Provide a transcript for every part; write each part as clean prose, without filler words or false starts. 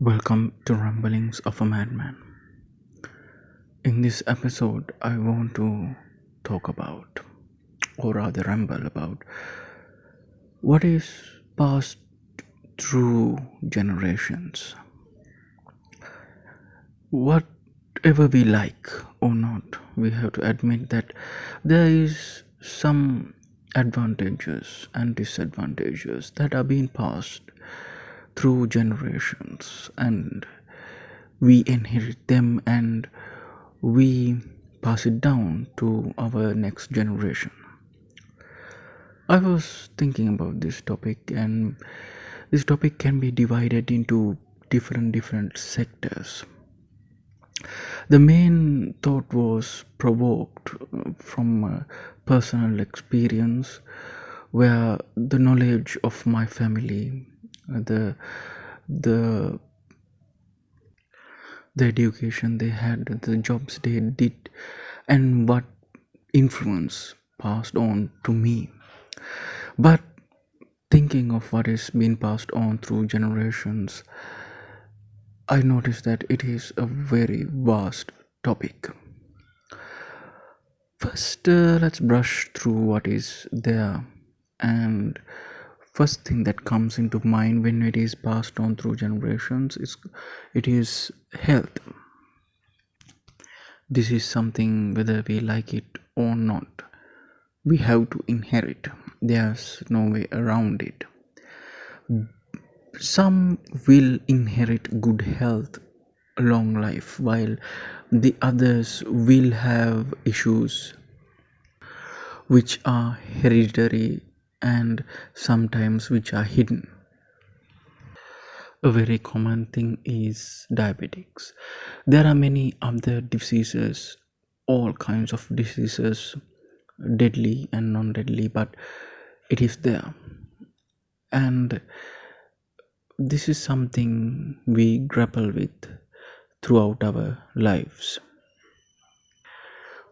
Welcome to Rumblings of a Madman. In this episode, I want to talk about, or rather, ramble about what is passed through generations. Whatever we like or not, we have to admit that there is some advantages and disadvantages that are being passed through generations, and we inherit them and we pass it down to our next generation. I was thinking about this topic, and this topic can be divided into different sectors. The main thought was provoked from personal experience, where the knowledge of my family, the the the education they had, the jobs they did, and what influence passed on to me. But thinking of what is being passed on through generations, I noticed that it is a very vast topic. First, let's brush through what is there. And first thing that comes into mind when it is passed on through generations is it is health. This is something whether we like it or not, we have to inherit. There's no way around it. Some will inherit good health, long life, while the others will have issues which are hereditary and sometimes which are hidden. A very common thing is diabetics. There are many other diseases, all kinds of diseases, deadly and non-deadly, but it is there. And this is something we grapple with throughout our lives.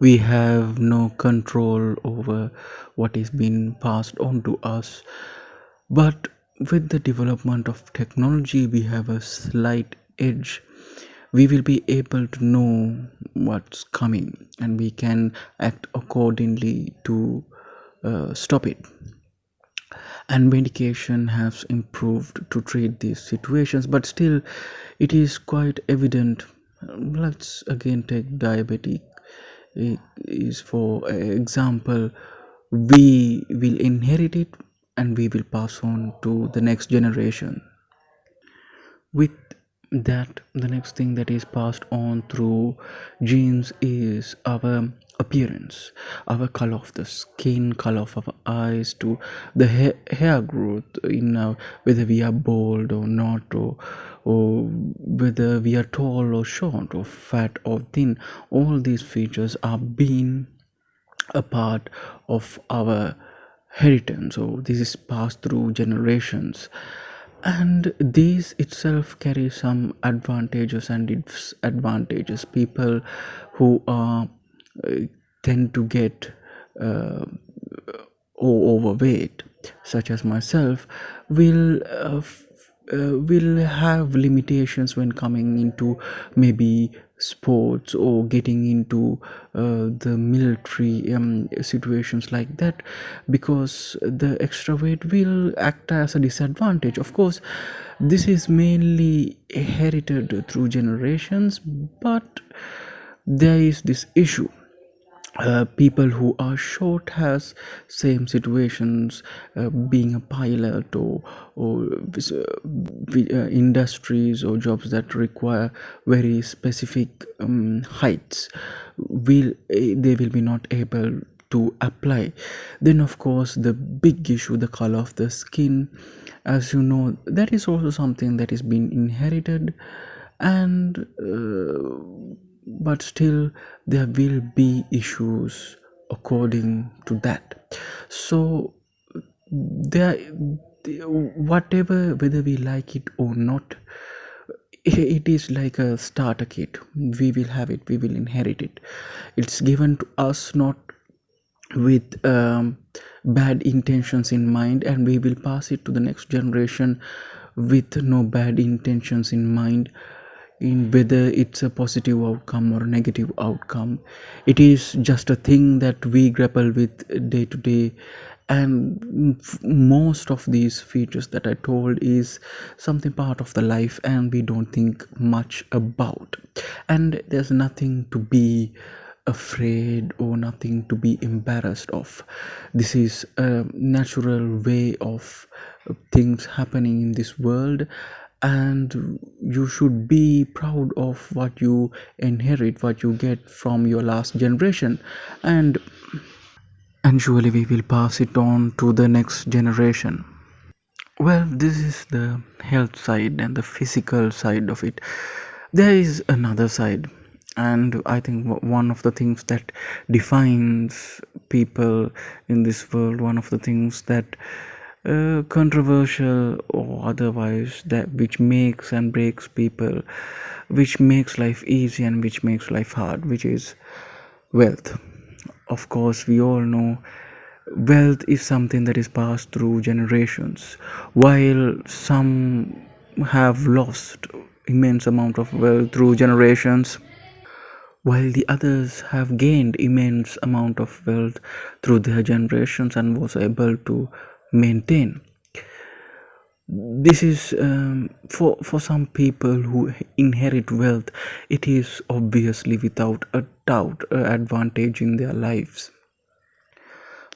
We have no control over what is being passed on to us, but with the development of technology, we have a slight edge. We will be able to know what's coming and we can act accordingly to stop it. And medication has improved to treat these situations, but still it is quite evident. Let's again take diabetic is for example. We will inherit it and we will pass on to the next generation. With that, the next thing that is passed on through genes is our appearance, our color of the skin, color of our eyes, to the hair growth, in whether we are bald or not, or whether we are tall or short, or fat or thin. All these features are being a part of our heritage, so this is passed through generations, and these itself carry some advantages and disadvantages. People who are tend to get uh, overweight, such as myself, will have limitations when coming into maybe sports or getting into the military situations like that, because the extra weight will act as a disadvantage. Of course, this is mainly inherited through generations, but there is this issue. People who are short has same situations, being a pilot or industries or jobs that require very specific heights, they will be not able to apply. Then of course the big issue, the color of the skin, as you know, that is also something that is being inherited, and but still there will be issues according to that. So there, whatever, whether we like it or not, it is like a starter kit. We will have it, we will inherit it. It's given to us not with bad intentions in mind, and we will pass it to the next generation with no bad intentions in mind, in whether it's a positive outcome or a negative outcome. It is just a thing that we grapple with day to day. And most of these features that I told is something part of the life, and we don't think much about. And there's nothing to be afraid or nothing to be embarrassed of. This is a natural way of things happening in this world, and you should be proud of what you inherit, what you get from your last generation, and surely we will pass it on to the next generation. Well, this is the health side and the physical side of it. There is another side, and I think one of the things that defines people in this world, one of the things that controversial or otherwise, that which makes and breaks people, which makes life easy and which makes life hard, which is wealth. Of course, we all know wealth is something that is passed through generations. While some have lost immense amount of wealth through generations, while the others have gained immense amount of wealth through their generations and was able to maintain. This is for some people who inherit wealth, it is obviously without a doubt an advantage in their lives,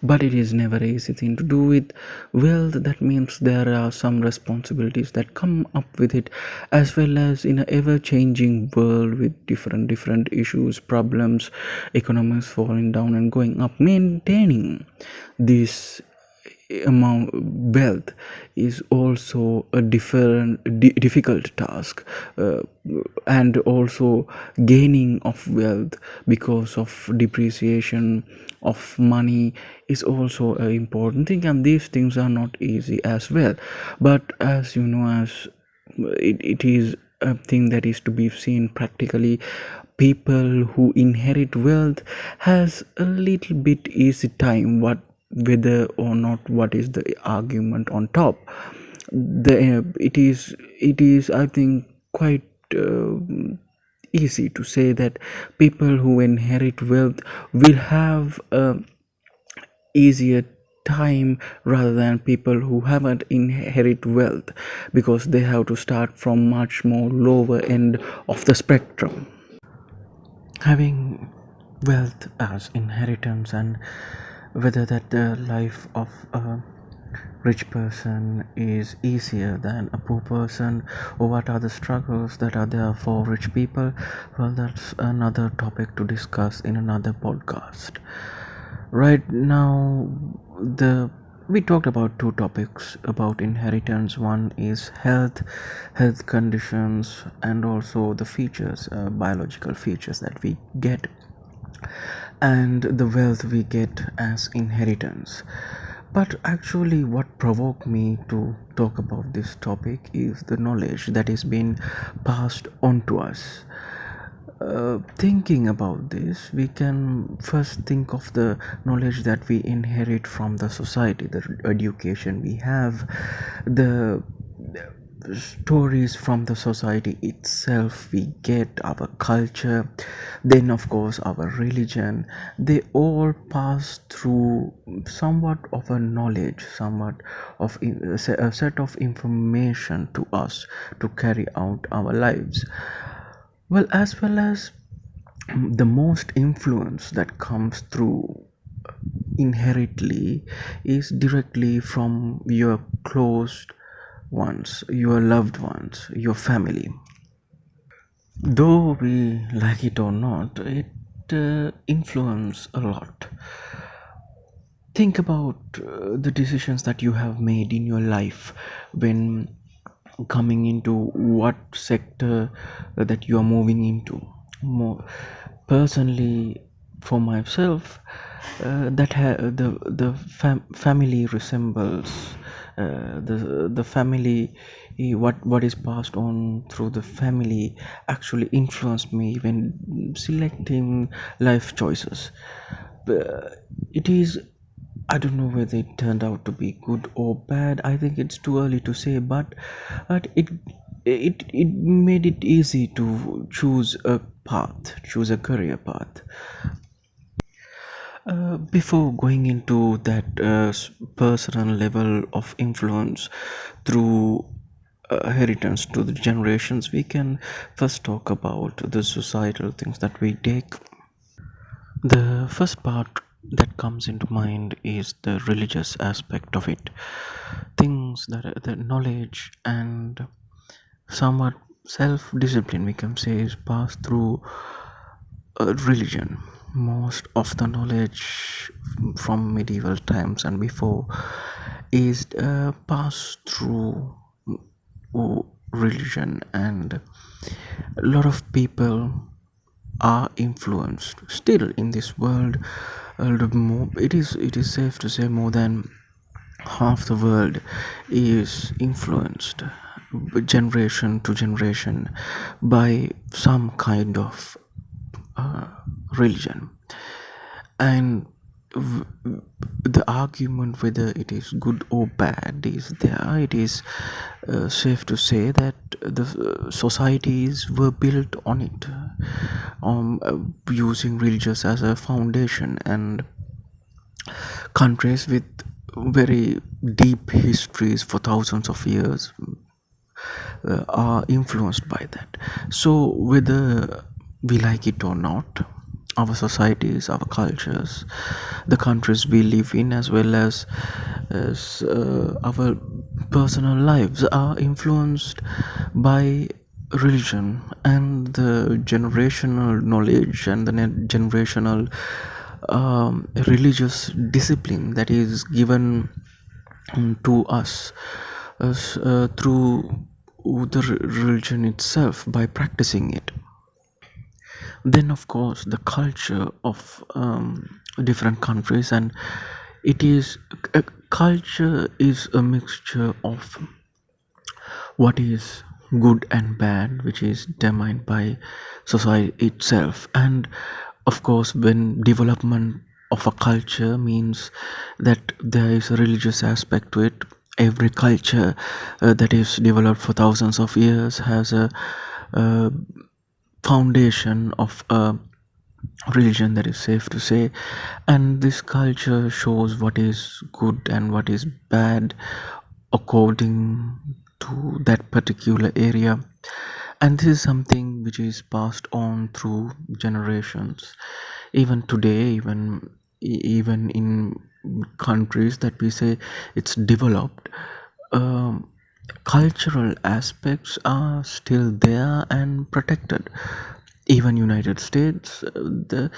but it is never an easy thing to do with wealth. That means there are some responsibilities that come up with it, as well as in an ever changing world with different issues, problems, economics falling down and going up. Maintaining this amount wealth is also a difficult task, and also gaining of wealth because of depreciation of money is also an important thing, and these things are not easy as well. But as you know, as it is a thing that is to be seen practically, people who inherit wealth has a little bit easy time, what whether or not what is the argument on top. It is I think quite easy to say that people who inherit wealth will have a easier time rather than people who haven't inherit wealth, because they have to start from much more lower end of the spectrum. Having wealth as inheritance, and whether that the life of a rich person is easier than a poor person, or what are the struggles that are there for rich people, well, that's another topic to discuss in another podcast. Right now, the we talked about two topics about inheritance. One is health conditions, and also the features, biological features that we get, and the wealth we get as inheritance. But actually, what provoked me to talk about this topic is the knowledge that is being passed on to us. Thinking about this, we can first think of the knowledge that we inherit from the society, the education we have, the stories from the society itself we get, our culture, then of course our religion. They all pass through somewhat of a knowledge, somewhat of a set of information to us to carry out our lives. Well as the most influence that comes through inherently is directly from your close ones, your loved ones, your family. Though we like it or not, it influence a lot. Think about the decisions that you have made in your life when coming into what sector that you are moving into. More personally, for myself, family resembles the family. What is passed on through the family actually influenced me when selecting life choices. It is I don't know whether it turned out to be good or bad. I think it's too early to say, but it made it easy to choose a career path. Before going into that personal level of influence through inheritance to the generations, we can first talk about the societal things that we take. The first part that comes into mind is the religious aspect of it. Things that are the knowledge and somewhat self discipline, we can say, is passed through religion. Most of the knowledge from medieval times and before is passed through religion, and a lot of people are influenced still in this world. It is safe to say more than half the world is influenced generation to generation by some kind of religion. And w- the argument whether it is good or bad is there. It is safe to say that the societies were built on it, using religious as a foundation, and countries with very deep histories for thousands of years are influenced by that. So whether we like it or not, our societies, our cultures, the countries we live in, as well as our personal lives, are influenced by religion, and the generational knowledge and the generational religious discipline that is given to us through the religion itself by practicing it. Then of course the culture of different countries, and it is a culture is a mixture of what is good and bad, which is determined by society itself. And of course, when development of a culture means that there is a religious aspect to it, every culture that is developed for thousands of years has a foundation of a religion, that is safe to say. And this culture shows what is good and what is bad according to that particular area, and this is something which is passed on through generations. Even today, even in countries that we say it's developed, um, cultural aspects are still there and protected. Even United States, the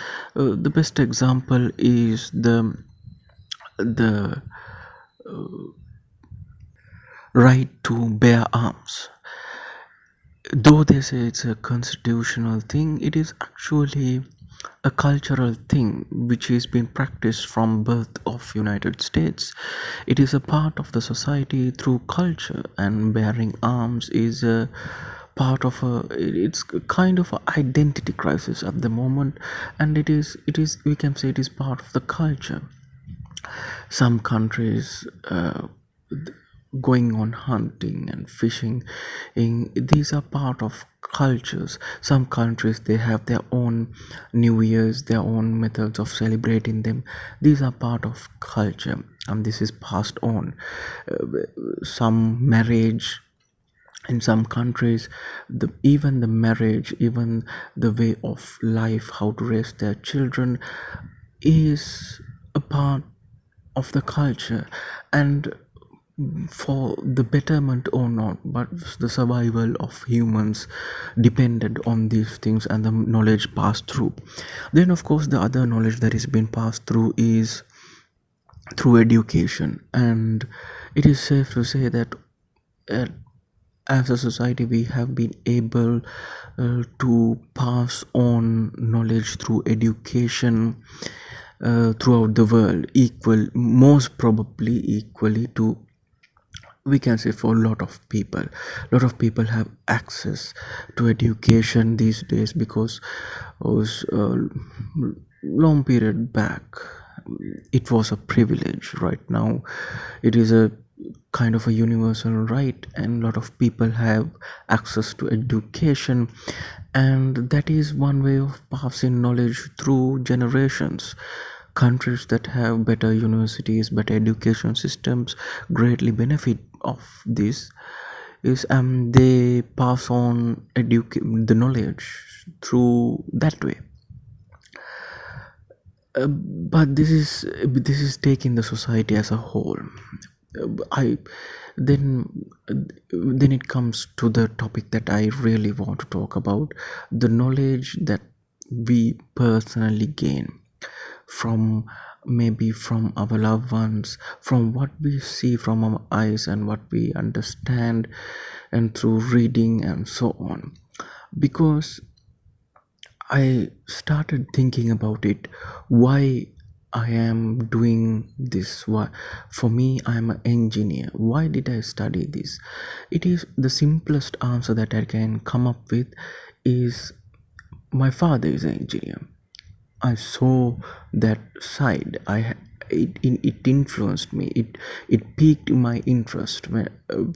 best example is the right to bear arms. Though they say it's a constitutional thing, it is actually a cultural thing which is being practiced from birth of United States. It is a part of the society through culture, and bearing arms is a part of a, it's kind of an identity crisis at the moment, and it is we can say it is part of the culture. Some countries going on hunting and fishing, these are part of cultures. Some countries, they have their own new years, their own methods of celebrating them. These are part of culture, and this is passed on. Some marriage in some countries, even the marriage, even the way of life, how to raise their children, is a part of the culture. And for the betterment or not, but the survival of humans depended on these things and the knowledge passed through. Then of course the other knowledge that is being passed through is through education, and it is safe to say that uh, as a society we have been able to pass on knowledge through education throughout the world, equal, most probably equally to, we can say, for a lot of people have access to education these days, because it was long period back, it was a privilege. Right now it is a kind of a universal right, and a lot of people have access to education, and that is one way of passing knowledge through generations. Countries that have better universities, better education systems greatly benefit of this. Is They pass on the knowledge through that way. But this is taking the society as a whole. I then then it comes to the topic that I really want to talk about: the knowledge that we personally gain from, maybe from our loved ones, from what we see from our eyes and what we understand, and through reading and so on. Because I started thinking about it, why I am doing this. Why, for me, I am an engineer. Why did I study this? It is the simplest answer that I can come up with is my father is an engineer. I saw that side. It influenced me. It piqued my interest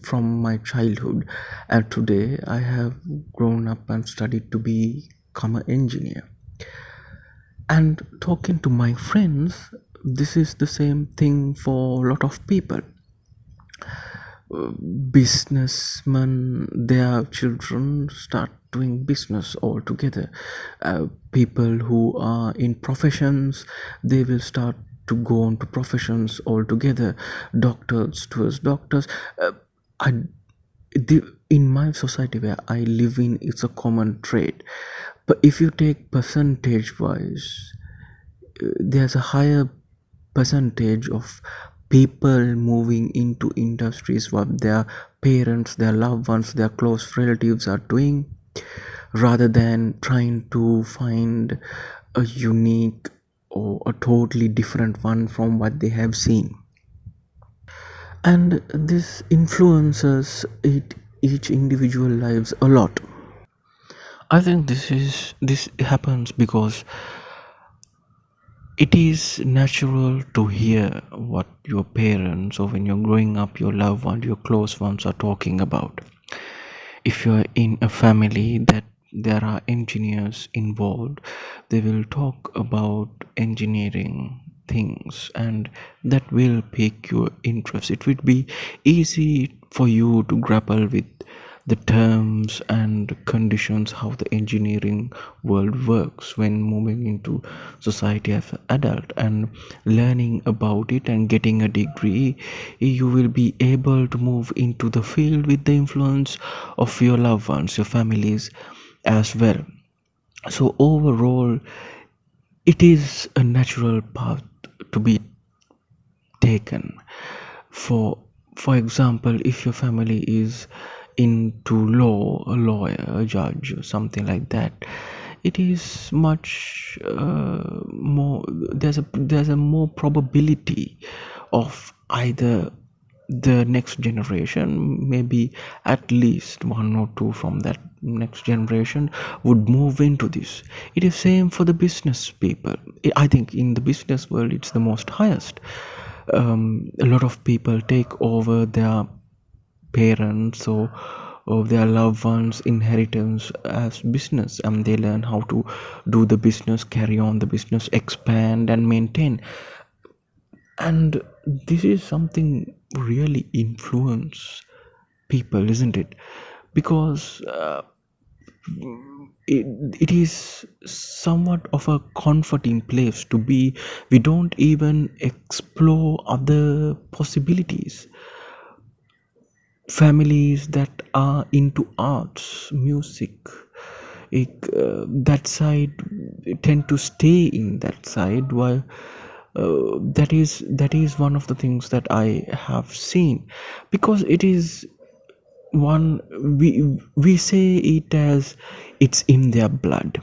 from my childhood, and today I have grown up and studied to become an engineer. And talking to my friends, this is the same thing for a lot of people. Businessmen, their children start doing business altogether. People who are in professions, they will start to go on to professions altogether. Doctors towards doctors. I, in my society where I live in, it's a common trait. But if you take percentage wise, there's a higher percentage of people moving into industries what their parents, their loved ones, their close relatives are doing, rather than trying to find a unique or a totally different one from what they have seen. And this influences each individual lives a lot. I think this happens because it is natural to hear what your parents, or when you're growing up, your loved ones, your close ones are talking about. If you're in a family that there are engineers involved, they will talk about engineering things, and that will pique your interest. It would be easy for you to grapple with the terms and conditions, how the engineering world works when moving into society as an adult, and learning about it and getting a degree, you will be able to move into the field with the influence of your loved ones, your families as well. So overall, it is a natural path to be taken. For example, if your family is into law, a lawyer, a judge, or something like that, it is much more, there's a more probability of either the next generation, maybe at least one or two from that next generation, would move into this. It is same for the business people. I think in the business world it's the most highest. A lot of people take over their parents or their loved ones inheritance as business, and they learn how to do the business, carry on the business, expand and maintain. And this is something really influence people, isn't it? Because it is somewhat of a comforting place to be. We don't even explore other possibilities. Families that are into arts, music, that side, tend to stay in that side, while that is one of the things that I have seen, because it is one, we say it as it's in their blood.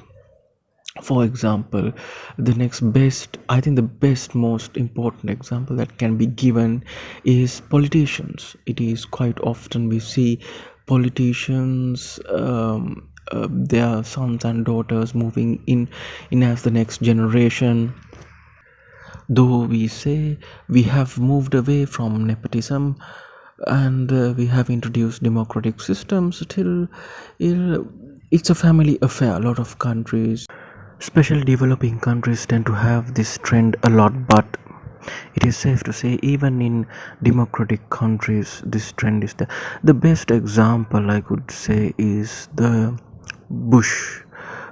For example, the next best, I think the best, most important example that can be given is politicians. It is quite often we see politicians, their sons and daughters moving in as the next generation. Though we say we have moved away from nepotism and we have introduced democratic systems, still it's a family affair. A lot of countries, especially developing countries, tend to have this trend a lot, but it is safe to say even in democratic countries this trend is there. The best example I could say is the Bush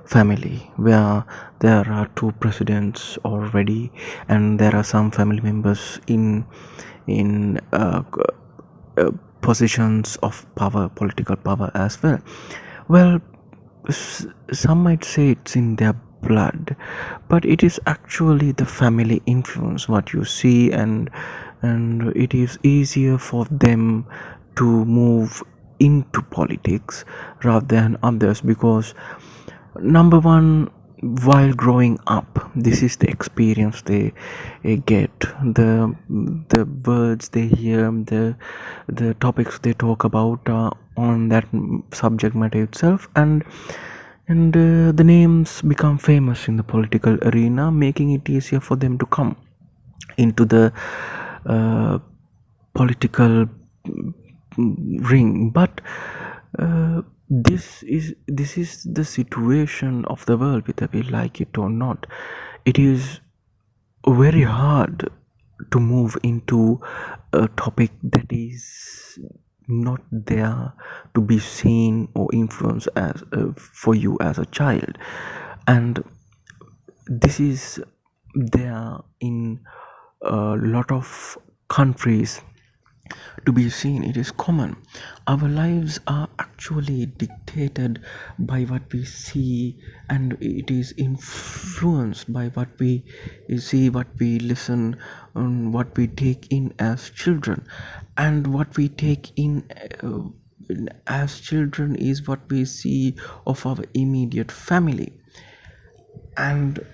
family, where there are two presidents already and there are some family members in positions of power, political power as well. Well, some might say it's in their blood, but it is actually the family influence what you see, and it is easier for them to move into politics rather than others, because number one, while growing up, this is the experience they get, the words they hear, the topics they talk about on that subject matter itself, and the names become famous in the political arena, making it easier for them to come into the uh, political ring. But this is the situation of the world, whether we like it or not. It is very hard to move into a topic that is not there to be seen or influenced as for you as a child, and this is there in a lot of countries to be seen. It is common. Our lives are actually dictated by what we see, and it is influenced by what we see, what we listen, and what we take in as children. And what we take in as children is what we see of our immediate family. And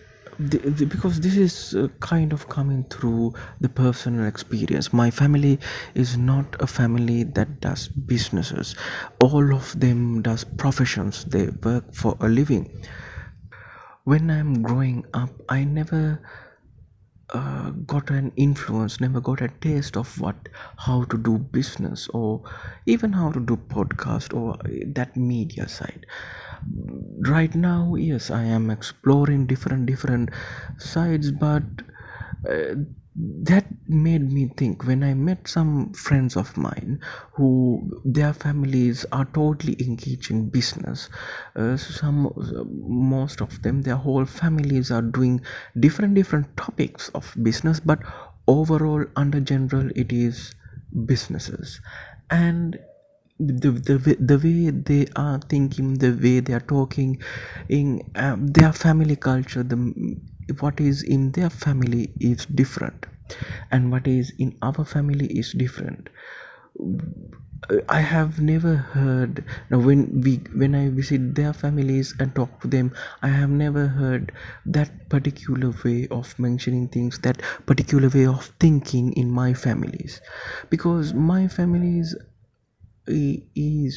because this is kind of coming through the personal experience. My family is not a family that does businesses. All of them does professions. They work for a living. When I'm growing up, I never got an influence, never got a taste of how to do business, or even how to do podcast, or that media side. Right now, yes, I am exploring different sides, but uh, that made me think when I met some friends of mine who their families are totally engaged in business. Some Most of them, their whole families are doing different topics of business, but overall under general it is businesses. And the way they are thinking, the way they are talking, in their family culture, what is in their family is different, and what is in our family is different. I have never heard, now when I visit their families and talk to them, I have never heard that particular way of mentioning things, that particular way of thinking in my families. Because my family is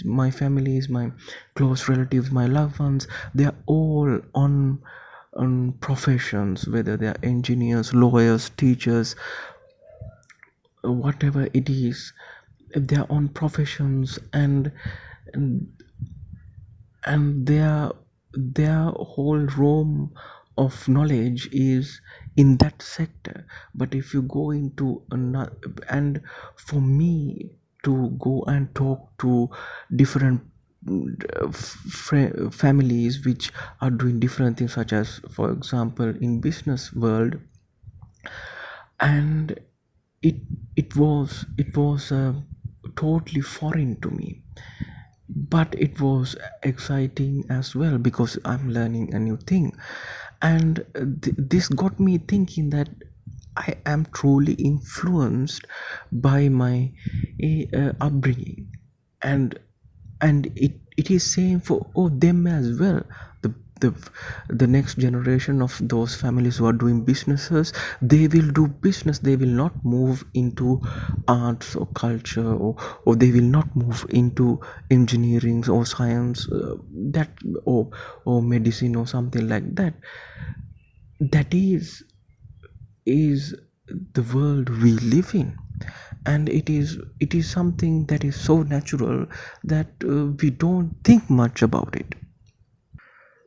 my close relatives, my loved ones. They are all on professions, whether they are engineers, lawyers, teachers, whatever it is. They are on professions, and their whole realm of knowledge is in that sector. But if you go into another, and for me to go and talk to different families which are doing different things, such as for example in business world, and it it was totally foreign to me, but it was exciting as well because I'm learning a new thing. And this got me thinking that I am truly influenced by my upbringing, and it is same for them as well. the the the next generation of those families who are doing businesses, they will do business. They will not move into arts or culture, or they will not move into engineering or science, that or medicine or something like that. That is is the world we live in, and it is something that is so natural that we don't think much about it,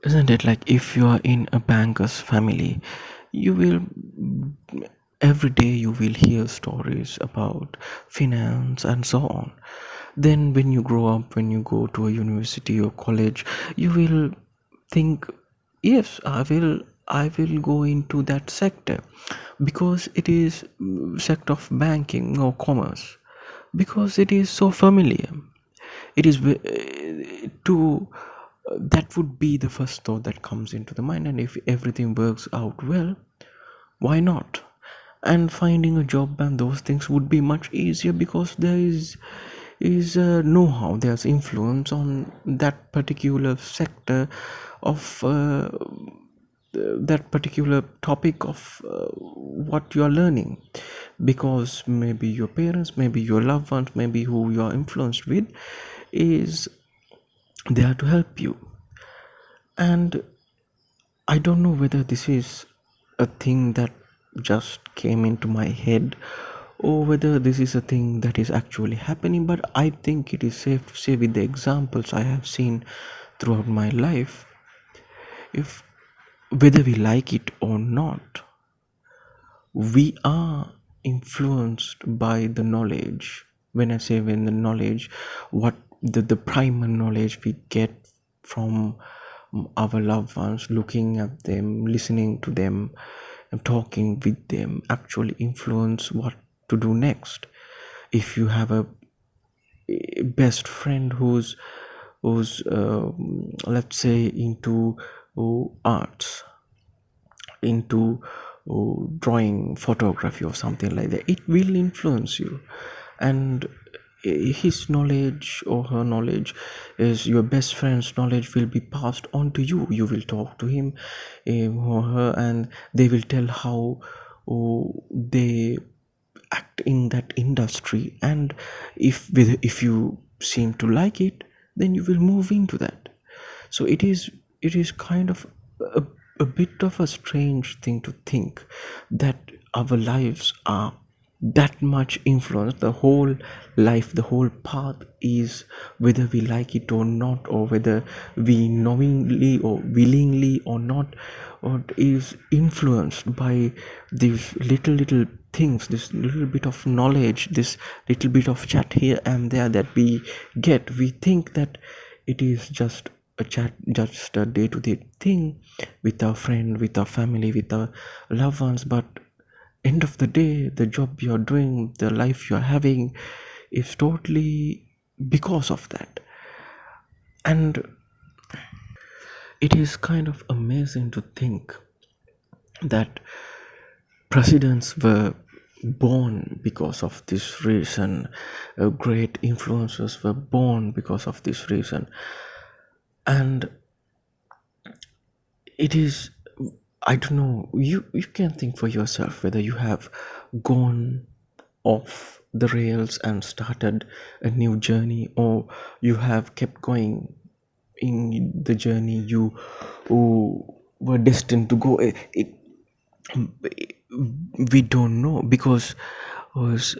isn't it? Like if you are in a banker's family, you will every day you will hear stories about finance and so on. Then when you grow up, when you go to a university or college, you will think, yes, I will go into that sector because it is sector of banking or commerce, because it is so familiar. It is to that would be the first thought that comes into the mind, and if everything works out well, why not? And finding a job and those things would be much easier because there is know-how, there's influence on that particular sector of that particular topic of what you are learning, because maybe your parents, maybe your loved ones, maybe who you are influenced with is there to help you. And I don't know whether this is a thing that just came into my head or whether this is a thing that is actually happening, but I think it is safe to say, with the examples I have seen throughout my life, if whether we like it or not, we are influenced by the knowledge. When I say when the knowledge, what the primal knowledge we get from our loved ones, looking at them, listening to them, and talking with them actually influence what to do next. If you have a best friend who's let's say into arts, into drawing, photography or something like that, it will influence you. And his knowledge or her knowledge, is your best friend's knowledge, will be passed on to you. You will talk to him or her, and they will tell how they act in that industry, and if you seem to like it, then you will move into that. So it is kind of a, a bit of a strange thing to think that our lives are that much influenced. The whole life, the whole path is, whether we like it or not, or whether we knowingly or willingly or not, or is influenced by these little things, this little bit of knowledge, this little bit of chat here and there that we get. We think that it is just a chat, just a day-to-day thing with our friend, with our family, with our loved ones, but end of the day, the job you're doing, the life you're having, is totally because of that. And it is kind of amazing to think that presidents were born because of this reason, great influencers were born because of this reason. And it is, I don't know, you can think for yourself whether you have gone off the rails and started a new journey, or you have kept going in the journey you were destined to go. We don't know, because was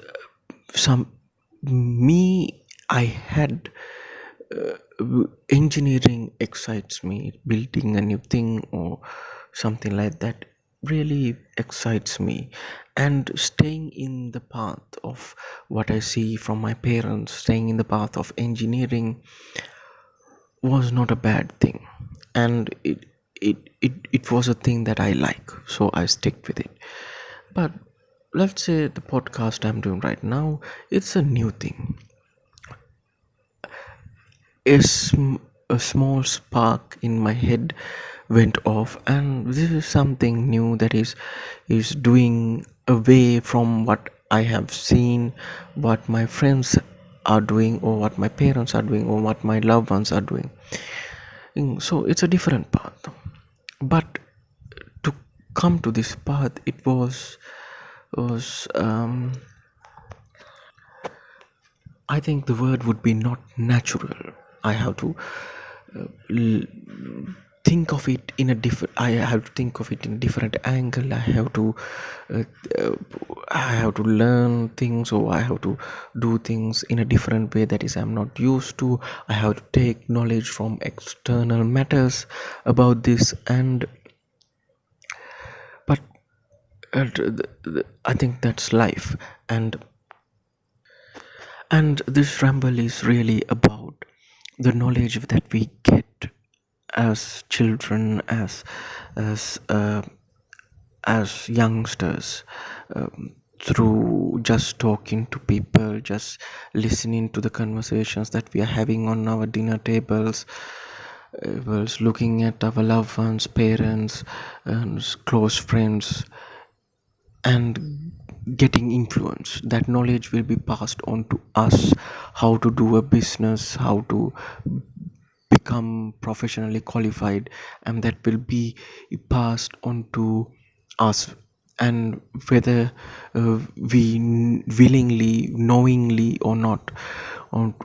some me I had engineering excites me, building a new thing or something like that really excites me, and staying in the path of what I see from my parents, staying in the path of engineering was not a bad thing, and it was a thing that I like, so I stick with it. But let's say the podcast I'm doing right now, it's a new thing. A small spark in my head went off, and this is something new that is doing away from what I have seen, what my friends are doing, or what my parents are doing, or what my loved ones are doing. So it's a different path. But to come to this path, it was I think the word would be not natural. I have to uh, l- think of it in a different, I have to think of it in a different angle. Uh, uh, I have to learn things, or I have to do things in a different way that is I'm not used to. I have to take knowledge from external matters about this. And but I think that's life. And this ramble is really about the knowledge that we get as children, as uh, as youngsters, through just talking to people, just listening to the conversations that we are having on our dinner tables, was looking at our loved ones, parents, and close friends, and getting influence. That knowledge will be passed on to us: how to do a business, how to become professionally qualified, and that will be passed on to us. And whether we willingly, knowingly or not, on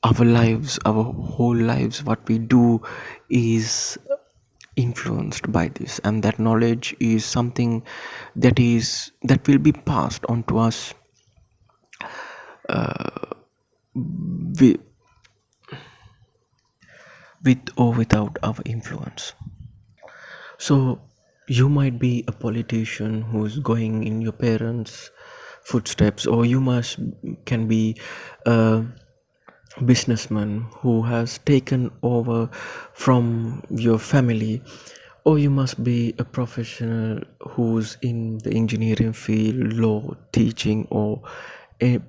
our lives, our whole lives, what we do is influenced by this. And that knowledge is something that will be passed on to us with, with or without our influence. So you might be a politician who's going in your parents' footsteps, or you must can be a businessman who has taken over from your family, or you must be a professional who's in the engineering field, law, teaching, or a,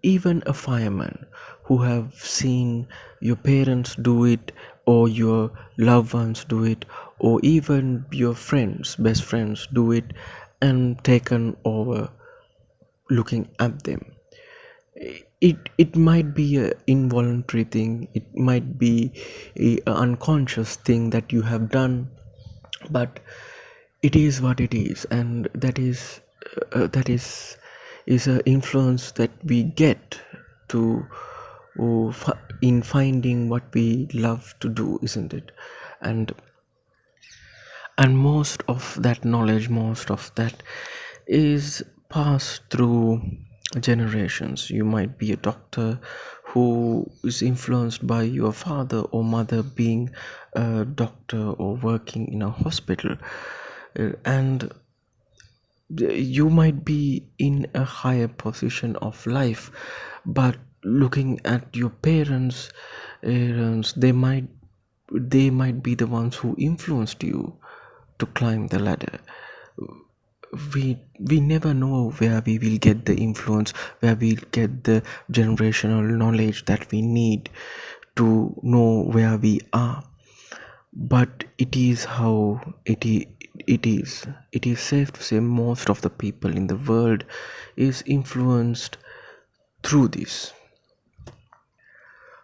even a fireman who have seen your parents do it, or your loved ones do it, or even your friends, best friends do it, and taken over looking at them. It might be a involuntary thing, it might be a unconscious thing that you have done, but it is what it is. And that is a influence that we get to in finding what we love to do, isn't it? And and most of that knowledge, most of that is passed through generations. You might be a doctor who is influenced by your father or mother being a doctor or working in a hospital. And you might be in a higher position of life, but looking at your parents, they might be the ones who influenced you to climb the ladder. We never know where we will get the influence, where we'll get the generational knowledge that we need to know where we are. But it is how it is safe to say most of the people in the world is influenced through this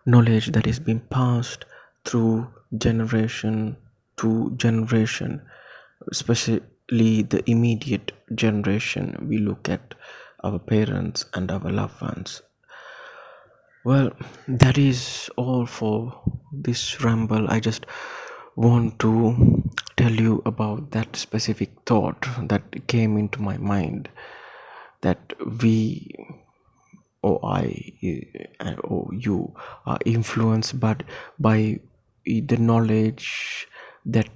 knowledge that is being passed through generation to generation, especially the immediate generation. We look at our parents and our loved ones. Well, that is all for this ramble. I just want to tell you about that specific thought that came into my mind, that we, or or you, are influenced but by the knowledge that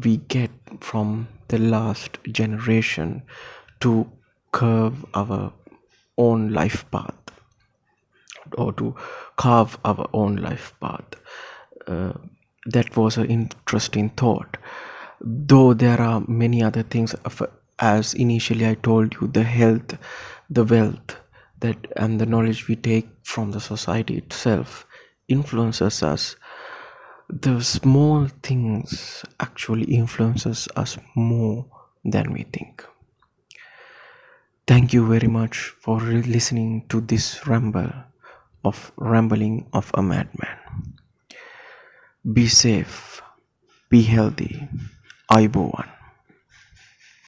we get from the last generation to curve our own life path, or to carve our own life path. Uh, that was an interesting thought. Though there are many other things, as initially I told you, the health, the wealth, that and the knowledge we take from the society itself influences us. The small things actually influences us more than we think. Thank you very much for listening to this rambling of a madman. Be safe, be healthy. Aibowan.